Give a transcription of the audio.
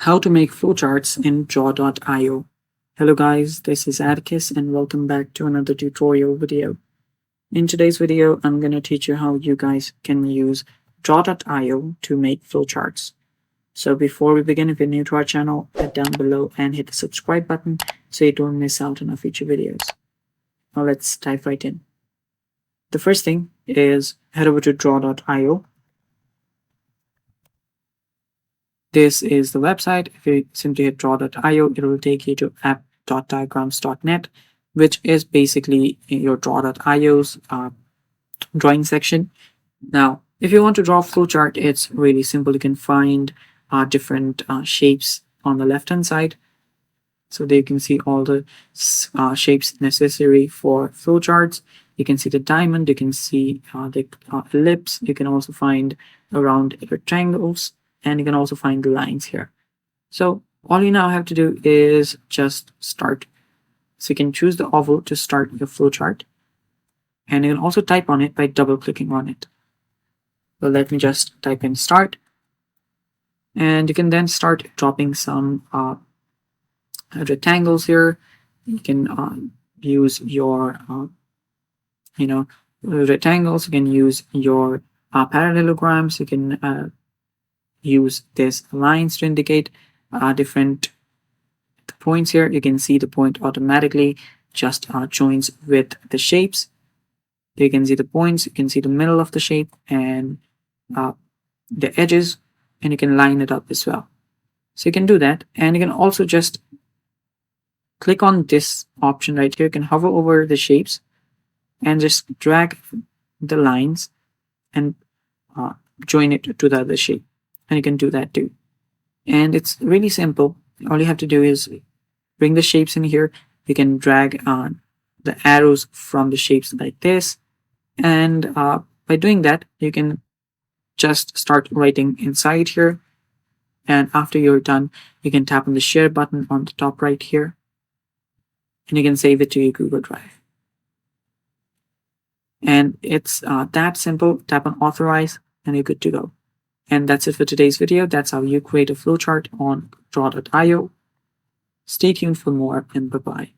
How to make flowcharts in draw.io. Hello guys, this is Atticus and welcome back to another tutorial video. In today's video, I'm going to teach you how you guys can use draw.io to make flowcharts. So before we begin, if you're new to our channel, head down below and hit the subscribe button so you don't miss out on our future videos. Now let's dive right in. The first thing is head over to draw.io. This is the website. If you simply hit draw.io, it will take you to app.diagrams.net, which is basically your draw.io's drawing section. Now, if you want to draw a flowchart, it's really simple. You can find different shapes on the left-hand side. So there you can see all the shapes necessary for flowcharts. You can see the diamond, you can see the ellipse, you can also find around rectangles, and you can also find the lines here. So all you now have to do is just start. So you can choose the oval to start your flowchart, and you can also type on it by double clicking on it. So let me just type in start, and you can then start dropping some rectangles here. You can use your rectangles. You can use your parallelograms. You can use these lines to indicate different points here. You can see the point automatically just joins with the shapes. You can see the points, you can see the middle of the shape and the edges, and you can line it up as well. So you can do that, and you can also just click on this option right here. You can hover over the shapes and just drag the lines and join it to the other shape. And you can do that too. And it's really simple. All you have to do is bring the shapes in here. You can drag the arrows from the shapes like this. And by doing that, you can just start writing inside here. And after you're done, you can tap on the share button on the top right here. And you can save it to your Google Drive. And it's that simple. Tap on authorize and you're good to go. And that's it for today's video. That's how you create a flowchart on draw.io. Stay tuned for more, and bye-bye.